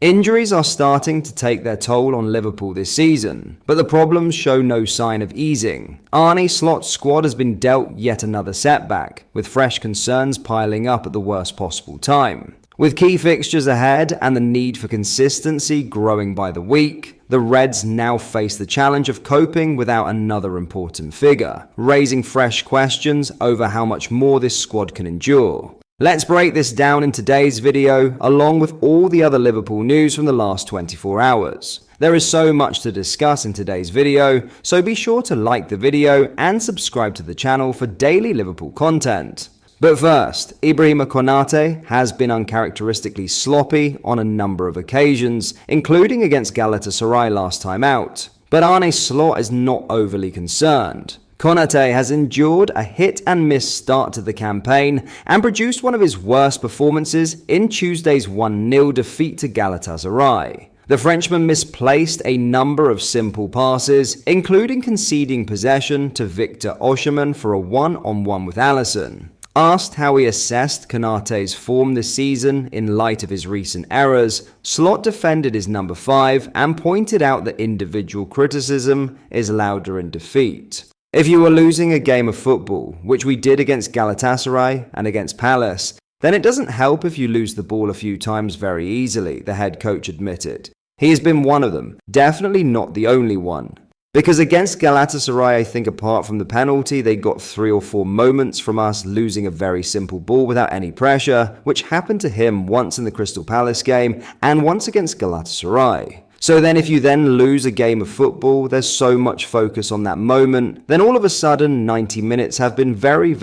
Injuries are starting to take their toll on Liverpool this season, but the problems show no sign of easing. Arne Slot's squad has been dealt yet another setback, with fresh concerns piling up at the worst possible time. With key fixtures ahead and the need for consistency growing by the week, the Reds now face the challenge of coping without another important figure, raising fresh questions over how much more this squad can endure. Let's break this down in today's video, along with all the other Liverpool news from the last 24 hours. There is so much to discuss in today's video, so be sure to like the video and subscribe to the channel for daily Liverpool content. But first, Konate has been uncharacteristically sloppy on a number of occasions, including against Galatasaray last time out. But Arne Slot is not overly concerned. Konate has endured a hit-and-miss start to the campaign and produced one of his worst performances in Tuesday's 1-0 defeat to Galatasaray. The Frenchman misplaced a number of simple passes, including conceding possession to Victor Osimhen for a one-on-one with Alisson. Asked how he assessed Konate's form this season in light of his recent errors, Slot defended his number 5 and pointed out that individual criticism is louder in defeat. If you were losing a game of football, which we did against Galatasaray and against Palace, then it doesn't help if you lose the ball a few times very easily, the head coach admitted. He has been one of them, definitely not the only one. Because against Galatasaray, I think apart from the penalty, they got 3 or 4 moments from us losing a very simple ball without any pressure, which happened to him once in the Crystal Palace game and once against Galatasaray. So then if you then lose a game of football, there's so much focus on that moment, then all of a sudden 90 minutes have been very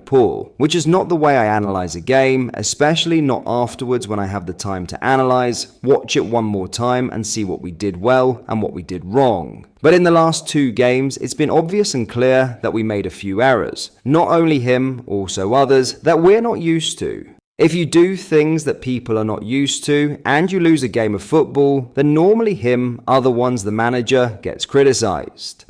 poor, which is not the way I analyze a game, especially not afterwards when I have the time to analyze, watch it one more time and see what we did well and what we did wrong. But in the last 2 games, it's been obvious and clear that we made a few errors. Not only him, also others, that we're not used to. If you do things that people are not used to and you lose a game of football, then normally him, other ones the manager, gets criticised.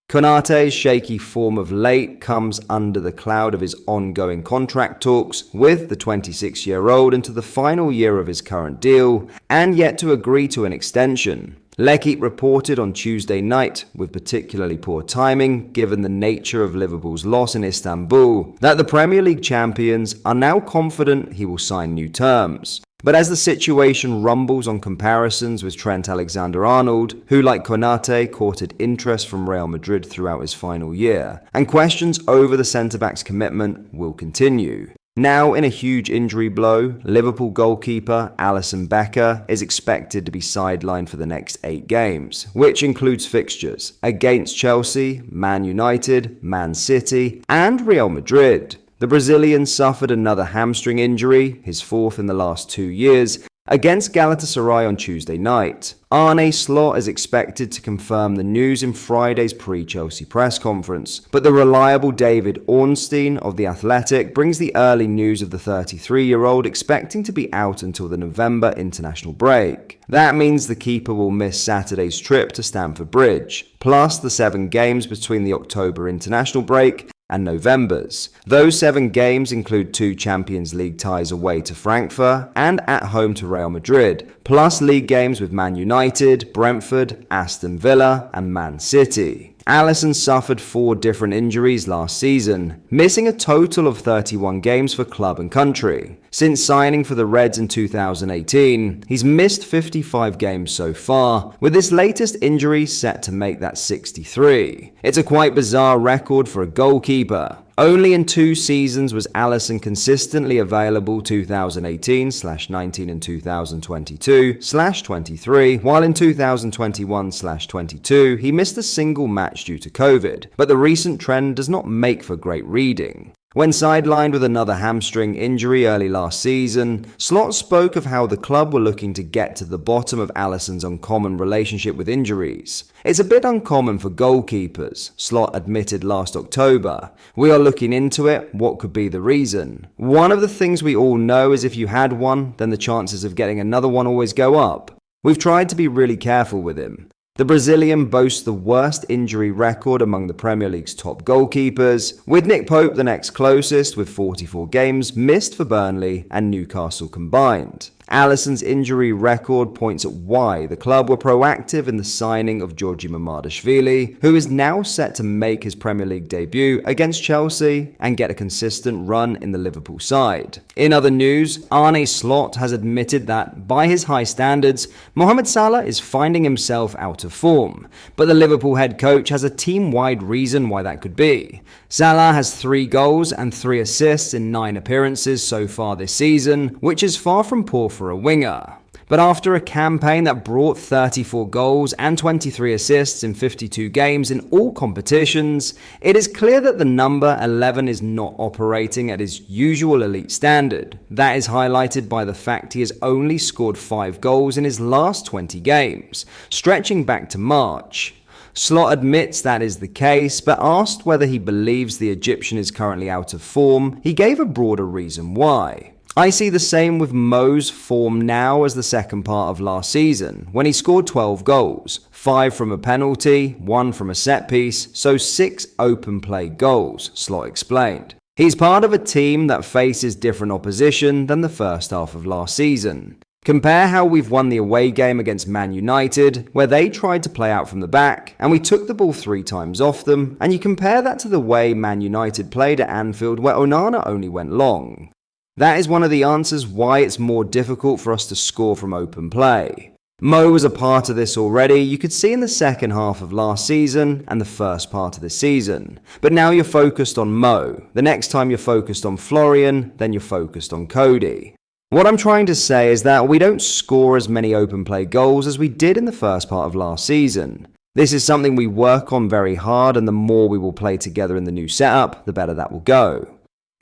Konate's shaky form of late comes under the cloud of his ongoing contract talks with the 26-year-old into the final year of his current deal and yet to agree to an extension. L'Equipe reported on Tuesday night, with particularly poor timing given the nature of Liverpool's loss in Istanbul, that the Premier League champions are now confident he will sign new terms. But as the situation rumbles on comparisons with Trent Alexander-Arnold, who like Konate courted interest from Real Madrid throughout his final year, and questions over the centre-back's commitment will continue. Now, in a huge injury blow, Liverpool goalkeeper Alisson is expected to be sidelined for the next 8 games, which includes fixtures against Chelsea, Man United, Man City, and Real Madrid. The Brazilian suffered another hamstring injury, his 4th in the last 2 years, against Galatasaray on Tuesday night. Arne Slot is expected to confirm the news in Friday's pre-Chelsea press conference, but the reliable David Ornstein of The Athletic brings the early news of the 33-year-old expecting to be out until the November international break. That means the keeper will miss Saturday's trip to Stamford Bridge, plus the 7 games between the October international break and November's. Those 7 games include 2 Champions League ties away to Frankfurt and at home to Real Madrid, plus league games with Man United, Brentford, Aston Villa, and Man City. Alisson suffered 4 different injuries last season, missing a total of 31 games for club and country. Since signing for the Reds in 2018, he's missed 55 games so far, with this latest injury set to make that 63. It's a quite bizarre record for a goalkeeper. Only in 2 seasons was Alisson consistently available 2018/19 and 2022/23, while in 2021/22 he missed a single match due to COVID, but the recent trend does not make for great reading. When sidelined with another hamstring injury early last season, Slot spoke of how the club were looking to get to the bottom of Alisson's uncommon relationship with injuries. It's a bit uncommon for goalkeepers, Slot admitted last October. We are looking into it, what could be the reason? One of the things we all know is if you had one, then the chances of getting another one always go up. We've tried to be really careful with him. The Brazilian boasts the worst injury record among the Premier League's top goalkeepers, with Nick Pope the next closest with 44 games missed for Burnley and Newcastle combined. Alisson's injury record points at why the club were proactive in the signing of Georgi Mamardashvili, who is now set to make his Premier League debut against Chelsea and get a consistent run in the Liverpool side. In other news, Arne Slot has admitted that, by his high standards, Mohamed Salah is finding himself out of form, but the Liverpool head coach has a team-wide reason why that could be. Salah has 3 goals and 3 assists in 9 appearances so far this season, which is far from poor for a winger. But after a campaign that brought 34 goals and 23 assists in 52 games in all competitions, it is clear that the number 11 is not operating at his usual elite standard. That is highlighted by the fact he has only scored 5 goals in his last 20 games, stretching back to March. Slot admits that is the case, but asked whether he believes the Egyptian is currently out of form, he gave a broader reason why. I see the same with Mo's form now as the second part of last season, when he scored 12 goals, 5 from a penalty, 1 from a set piece, so 6 open play goals, Slot explained. He's part of a team that faces different opposition than the first half of last season. Compare how we've won the away game against Man United, where they tried to play out from the back, and we took the ball 3 times off them, and you compare that to the way Man United played at Anfield, where Onana only went long. That is one of the answers why it's more difficult for us to score from open play. Mo was a part of this already, you could see in the second half of last season and the first part of this season. But now you're focused on Mo. The next time you're focused on Florian, then you're focused on Cody. What I'm trying to say is that we don't score as many open play goals as we did in the first part of last season. This is something we work on very hard, and the more we will play together in the new setup, the better that will go.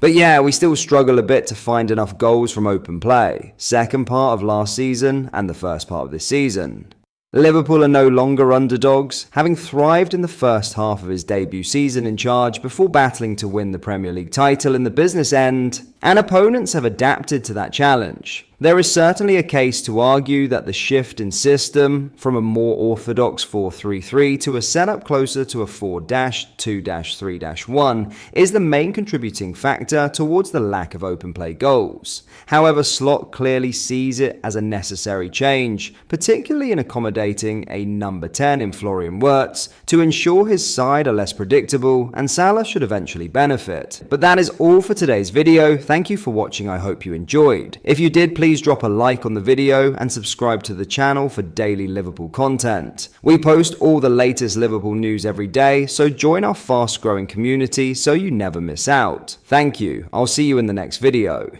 But yeah, we still struggle a bit to find enough goals from open play, second part of last season and the first part of this season. Liverpool are no longer underdogs, having thrived in the first half of his debut season in charge before battling to win the Premier League title in the business end, and opponents have adapted to that challenge. There is certainly a case to argue that the shift in system from a more orthodox 4-3-3 to a setup closer to a 4-2-3-1 is the main contributing factor towards the lack of open play goals. However, Slot clearly sees it as a necessary change, particularly in accommodating a number 10 in Florian Wirtz to ensure his side are less predictable, and Salah should eventually benefit. But that is all for today's video. Thank you for watching, I hope you enjoyed. If you did, please drop a like on the video and subscribe to the channel for daily Liverpool content. We post all the latest Liverpool news every day, so join our fast growing community so you never miss out. Thank you, I'll see you in the next video.